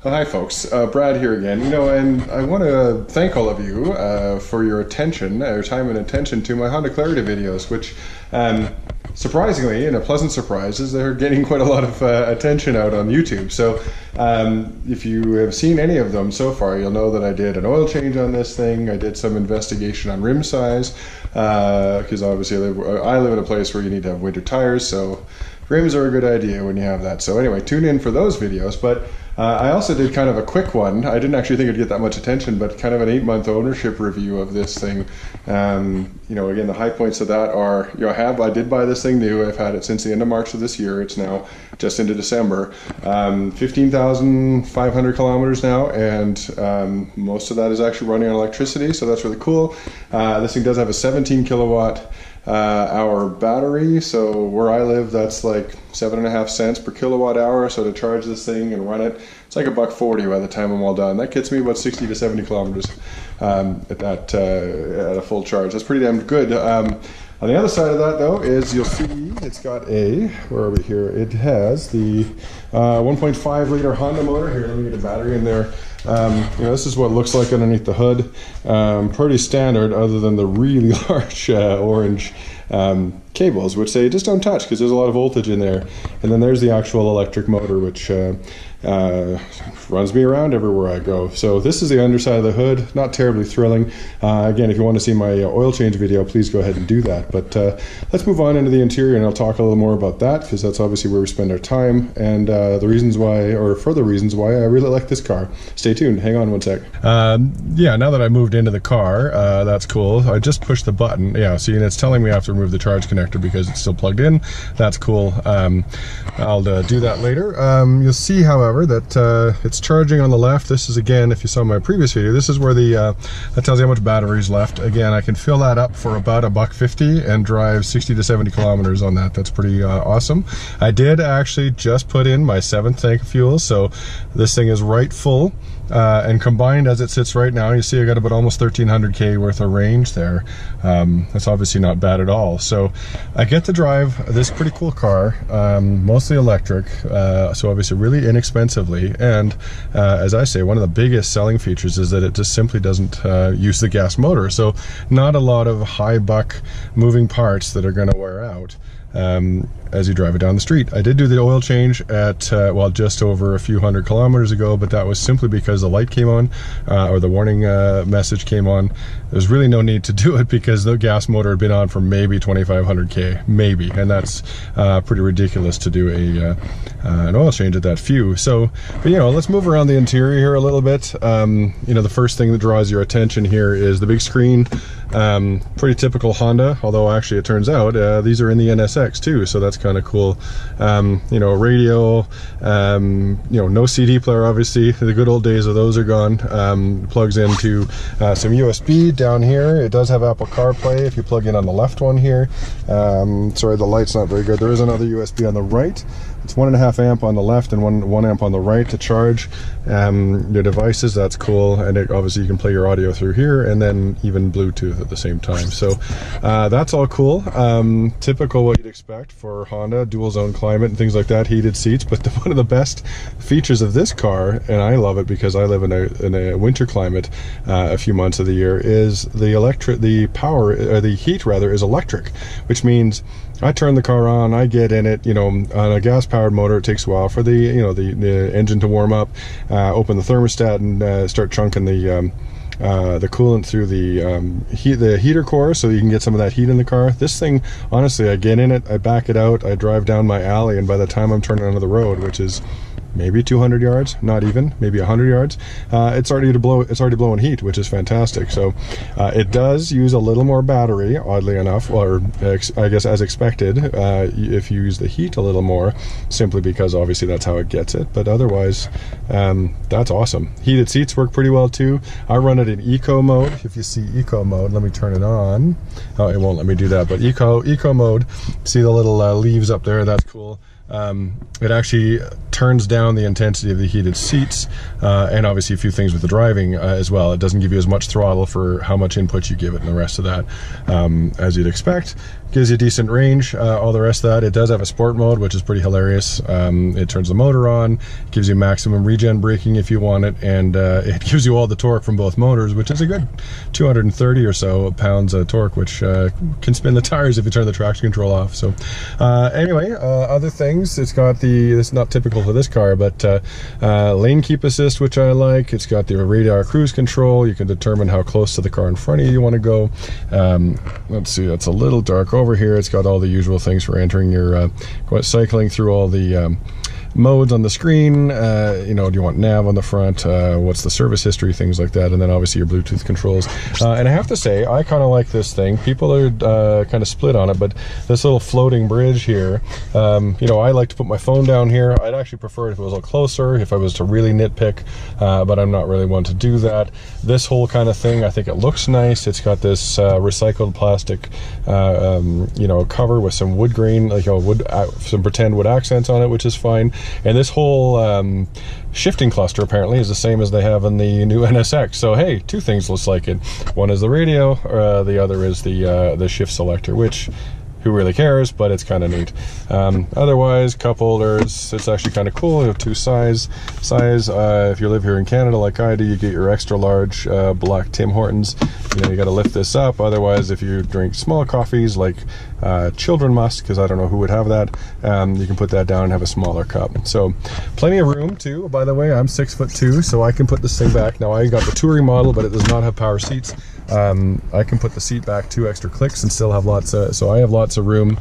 Hi folks, Brad here again. And I want to thank all of you for your attention, your time and attention to my Honda Clarity videos, which surprisingly, and a pleasant surprise, is they're getting quite a lot of attention out on YouTube. So if you have seen any of them so far, you'll know that I did an oil change on this thing. I did some investigation on rim size, because obviously I live in a place where you need to have winter tires, so rims are a good idea when you have that. So anyway, tune in for those videos. But I also did kind of a quick one. I didn't actually think it'd get that much attention, but kind of an 8-month ownership review of this thing. Again, the high points of that are, I did buy this thing new. I've had it since the end of March of this year. It's now just into December. 15,500 kilometers now, and most of that is actually running on electricity, so that's really cool. This thing does have a 17 kilowatt hour battery, so where I live, that's like 7.5 cents per kilowatt hour. So to charge this thing and run it, it's like $1.40 by the time I'm all done. That gets me about 60 to 70 kilometers at a full charge. That's pretty damn good. On the other side of that, though, is you'll see it's got where are we here? It has the 1.5 liter Honda motor. Here, let me get the battery in there. This is what it looks like underneath the hood. Pretty standard, other than the really large orange cables, which they just don't touch because there's a lot of voltage in there. And then there's the actual electric motor, which runs me around everywhere I go. So this is the underside of the hood. Not terribly thrilling. Again, if you want to see my oil change video, please go ahead and do that. But let's move on into the interior, and I'll talk a little more about that, because that's obviously where we spend our time, and the reasons why, or further reasons why I really like this car. Stay tuned. Hang on one sec. Now that I moved into the car, that's cool. I just pushed the button. Yeah, see, and it's telling me I have to remove the charge connector because it's still plugged in. That's cool. I'll do that later. You'll see, however, that it's charging on the left. This is, again, if you saw my previous video, this is where that tells you how much battery is left. Again, I can fill that up for about $1.50 and drive 60 to 70 kilometers on that. That's pretty awesome. I did actually just put in my 7th tank of fuel, so this thing is right full. And combined as it sits right now, you see I got about almost 1,300K worth of range there. That's obviously not bad at all. So I get to drive this pretty cool car, mostly electric, so obviously really inexpensively. And as I say, one of the biggest selling features is that it just simply doesn't use the gas motor. So not a lot of high buck moving parts that are going to wear out as you drive it down the street. I did do the oil change at just over a few hundred kilometers ago, but that was simply because the light came on, or the warning message came on. There's really no need to do it because the gas motor had been on for maybe 2,500K, maybe, and that's pretty ridiculous to do an oil change at that few. So, but let's move around the interior here a little bit. The first thing that draws your attention here is the big screen. Pretty typical Honda, although actually it turns out these are in the NSX too, so that's kind of cool. Radio, no CD player, obviously. The good old days of those are gone. Plugs into some USB down here. It does have Apple CarPlay if you plug in on the left one here. Sorry, the light's not very good. There is another USB on the right. It's 1.5 amp on the left and 1 amp on the right to charge your devices. That's cool. And obviously you can play your audio through here, and then even Bluetooth at the same time. So that's all cool. Typical what you'd expect for Honda, dual zone climate and things like that, heated seats. But one of the best features of this car, and I love it because I live in a winter climate a few months of the year, is the heat is electric, which means I turn the car on, I get in it, on a gas-powered motor. It takes a while for the engine to warm up, open the thermostat, and start chunking the coolant through the heater core, so you can get some of that heat in the car. This thing, honestly, I get in it, I back it out, I drive down my alley, and by the time I'm turning onto the road, which is maybe 200 yards, not even, maybe 100 yards, it's already blowing heat, which is fantastic. So it does use a little more battery, oddly enough, or I guess as expected, if you use the heat a little more, simply because obviously that's how it gets it. But otherwise, that's awesome. Heated seats work pretty well too. I run it in eco mode. If you see eco mode, let me turn it on. Oh, it won't let me do that, but eco mode, see the little leaves up there, that's cool. it actually turns down the intensity of the heated seats, and obviously a few things with the driving as well. It doesn't give you as much throttle for how much input you give it and the rest of that, as you'd expect. Gives you decent range, all the rest of that. It does have a sport mode, which is pretty hilarious. It turns the motor on, gives you maximum regen braking if you want it, and it gives you all the torque from both motors, which is a good 230 or so pounds of torque, which can spin the tires if you turn the traction control off. So anyway, other things, it's got it's not typical for this car, but lane keep assist, which I like. It's got the radar cruise control. You can determine how close to the car in front of you want to go. Let's see, that's a little dark over here. It's got all the usual things for entering your cycling through all the modes on the screen. You know, do you want nav on the front, what's the service history, things like that, and then obviously your Bluetooth controls. And I have to say, I kind of like this thing. People are kind of split on it, but this little floating bridge here, you know, I like to put my phone down here. I'd actually prefer it if it was a little closer, if I was to really nitpick, but I'm not really one to do that. This whole kind of thing, I think it looks nice. It's got this recycled plastic you know, cover with some wood grain, like, you know, some pretend wood accents on it, which is fine. And this whole shifting cluster apparently is the same as they have in the new NSX. So hey, two things looks like it. One is the radio, the other is the shift selector, which who really cares, but it's kind of neat. Otherwise, cup holders, it's actually kind of cool. You have two size. If you live here in Canada like I do, you get your extra large black Tim Hortons. You know, you got to lift this up. Otherwise, if you drink small coffees like children must, because I don't know who would have that, you can put that down and have a smaller cup. So plenty of room too. By the way, I'm 6'2", so I can put this thing back. Now I got the touring model, but it does not have power seats. I can put the seat back 2 extra clicks and still have lots of, so I have lots of room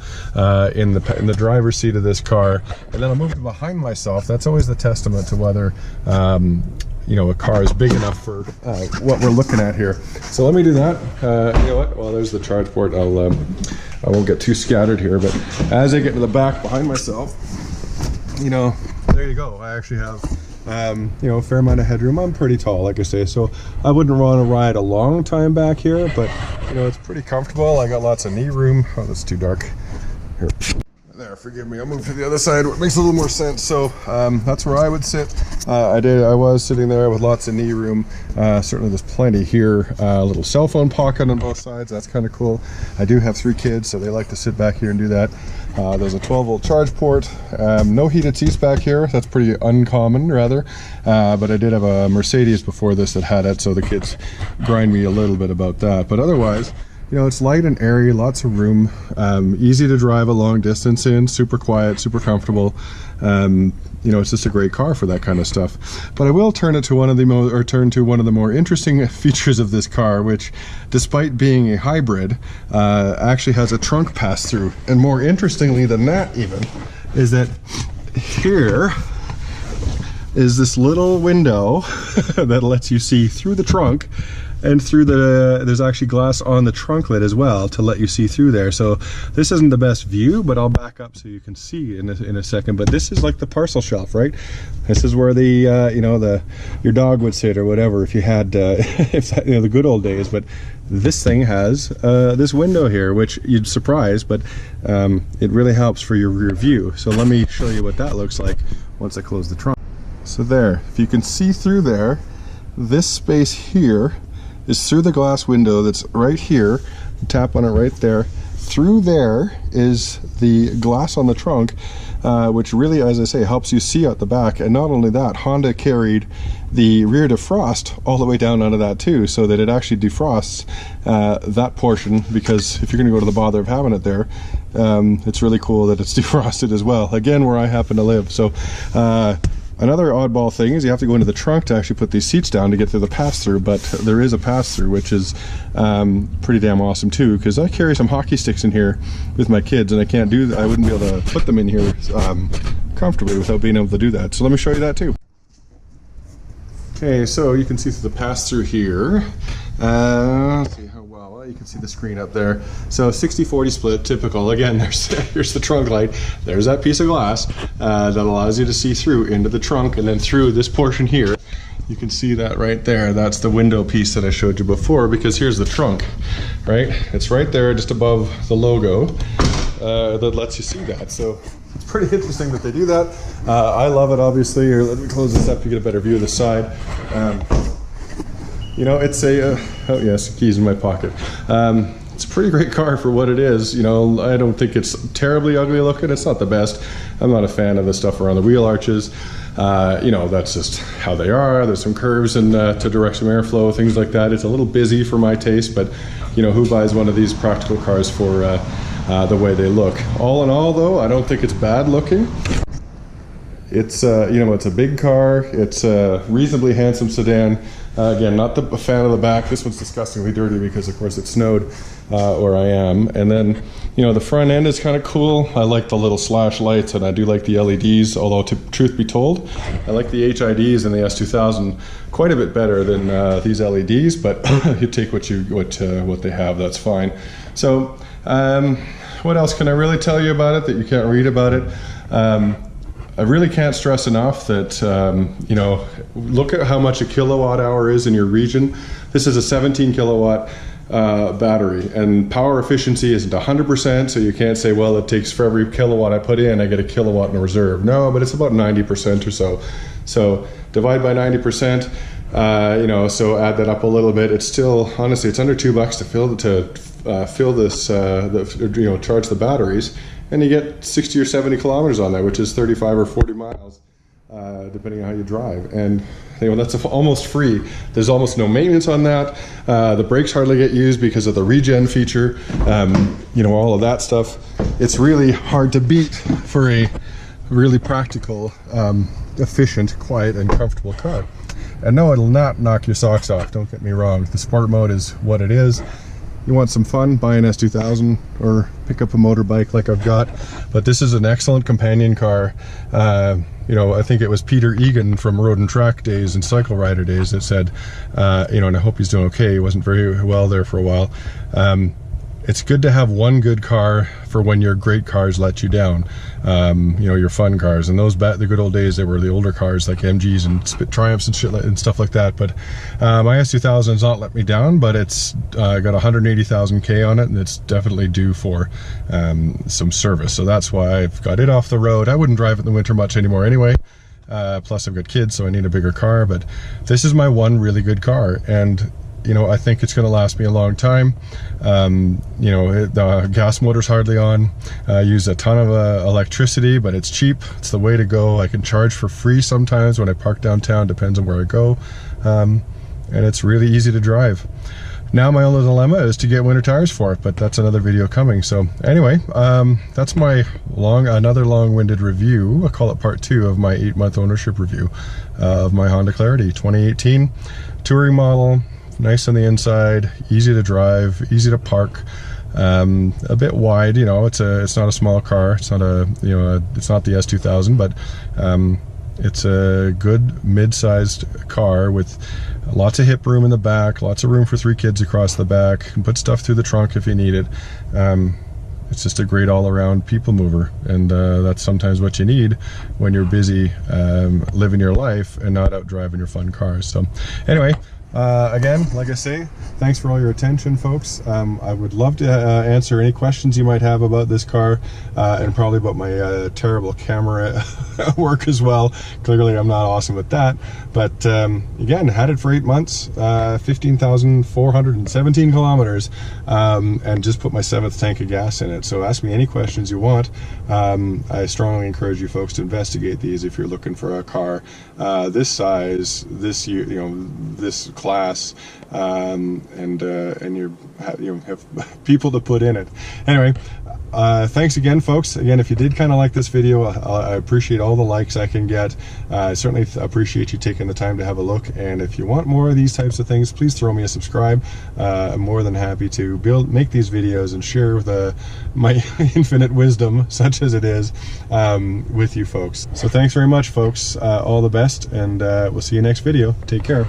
in the driver's seat of this car. And then I'll move it behind myself. That's always the testament to whether you know, a car is big enough for what we're looking at here. So let me do that. You know what? Well, there's the charge port. I won't get too scattered here, but as I get to the back behind myself, you know, there you go. I actually have you know, a fair amount of headroom. I'm pretty tall, like I say, so I wouldn't want to ride a long time back here, but you know, it's pretty comfortable. I got lots of knee room. Oh, that's too dark. Here. There, forgive me. I'll move to the other side where it makes a little more sense. So that's where I would sit. I was sitting there with lots of knee room. Certainly there's plenty here. A little cell phone pocket on both sides. That's kind of cool. I do have 3 kids, so they like to sit back here and do that. There's a 12-volt charge port. No heated seats back here. That's pretty uncommon, rather. But I did have a Mercedes before this that had it, so the kids grind me a little bit about that. But otherwise, you know, it's light and airy, lots of room, easy to drive a long distance in, super quiet, super comfortable. You know, it's just a great car for that kind of stuff. But I will turn to one of the more interesting features of this car, which, despite being a hybrid, actually has a trunk pass-through. And more interestingly than that, even, is that here is this little window that lets you see through the trunk. And through there's actually glass on the trunk lid as well to let you see through there. So this isn't the best view, but I'll back up so you can see in a second. But this is like the parcel shelf, right? This is where the you know, your dog would sit or whatever if you had if that, you know, the good old days. But this thing has this window here, which you'd surprise, but it really helps for your rear view. So let me show you what that looks like once I close the trunk. So there, if you can see through there, this space here is through the glass window that's right here. Tap on it right there. Through there is the glass on the trunk, which really, as I say, helps you see out the back. And not only that, Honda carried the rear defrost all the way down onto that too, so that it actually defrosts that portion, because if you're going to go to the bother of having it there, it's really cool that it's defrosted as well. Again, where I happen to live. So another oddball thing is you have to go into the trunk to actually put these seats down to get to the pass-through, but there is a pass-through, which is pretty damn awesome too, because I carry some hockey sticks in here with my kids, and I wouldn't be able to put them in here comfortably without being able to do that. So let me show you that too. Okay, so you can see through the pass-through here. Let's see how well you can see the screen up there. So 60-40 split, typical. Again, here's the trunk light. There's that piece of glass that allows you to see through into the trunk, and then through this portion here. You can see that right there. That's the window piece that I showed you before, because here's the trunk, right? It's right there just above the logo that lets you see that. So it's pretty interesting that they do that. I love it, obviously. Here, let me close this up to get a better view of the side. You know, it's a, oh yes, keys in my pocket. It's a pretty great car for what it is. You know, I don't think it's terribly ugly looking. It's not the best. I'm not a fan of the stuff around the wheel arches. You know, that's just how they are. There's some curves and to direct some airflow, things like that. It's a little busy for my taste, but you know, who buys one of these practical cars for the way they look? All in all, though, I don't think it's bad looking. It's you know, it's a big car. It's a reasonably handsome sedan. Again, not a fan of the back. This one's disgustingly dirty because, of course, it snowed where I am. And then, you know, the front end is kind of cool. I like the little slash lights, and I do like the LEDs. Although, truth be told, I like the HIDs in the S2000 quite a bit better than these LEDs. But you take what they have. That's fine. So, what else can I really tell you about it that you can't read about it? I really can't stress enough that, you know, look at how much a kilowatt hour is in your region. This is a 17 kilowatt battery, and power efficiency isn't 100%, so you can't say, well, it takes for every kilowatt I put in, I get a kilowatt in reserve. No, but it's about 90% or so. So divide by 90%, you know, so add that up a little bit. It's still, honestly, it's under $2 to fill this, you know, charge the batteries. And you get 60 or 70 kilometers on that, which is 35 or 40 miles, depending on how you drive. And you know, that's almost free. There's almost no maintenance on that. The brakes hardly get used because of the regen feature. You know, all of that stuff. It's really hard to beat for a really practical, efficient, quiet, and comfortable car. And no, it'll not knock your socks off. Don't get me wrong. The sport mode is what it is. You want some fun, buy an S2000 or pick up a motorbike like I've got. But this is an excellent companion car. You know, I think it was Peter Egan from Road and Track days and Cycle Rider days that said, you know, and I hope he's doing okay. He wasn't very well there for a while. It's good to have one good car for when your great cars let you down. You know, your fun cars. And those the good old days, they were the older cars like MGs and Triumphs and shit and stuff like that. But my S2000 has not let me down, but it's got 180,000 K on it, and it's definitely due for some service. So that's why I've got it off the road. I wouldn't drive it in the winter much anymore anyway. Plus I've got kids, so I need a bigger car. But this is my one really good car, and you know, I think it's going to last me a long time. You know, the gas motor's hardly on. I use a ton of electricity, but it's cheap. It's the way to go. I can charge for free sometimes when I park downtown, depends on where I go. And it's really easy to drive. Now my only dilemma is to get winter tires for it, but that's another video coming. So anyway, that's my another long-winded review. I'll call it part 2 of my 8-month ownership review of my Honda Clarity 2018 touring model. Nice on the inside, easy to drive, easy to park, a bit wide. You know, it's not a small car. It's not it's not the S2000, but it's a good mid-sized car with lots of hip room in the back, lots of room for 3 kids across the back. You can put stuff through the trunk if you need it. It's just a great all-around people mover, and that's sometimes what you need when you're busy living your life and not out driving your fun cars. So anyway, again, like I say, thanks for all your attention, folks. I would love to answer any questions you might have about this car, and probably about my terrible camera work as well. Clearly I'm not awesome at that, but again, had it for 8 months, 15,417 kilometers, and just put my 7th tank of gas in it. So ask me any questions you want. I strongly encourage you folks to investigate these if you're looking for a car this size, this year, you know, this class, and you have people to put in it. Anyway, thanks again, folks. Again, if you did kind of like this video, I appreciate all the likes I can get. I certainly appreciate you taking the time to have a look, and if you want more of these types of things, please throw me a subscribe. I'm more than happy to make these videos and share my infinite wisdom, such as it is, with you folks. So thanks very much, folks. All the best, and we'll see you next video. Take care.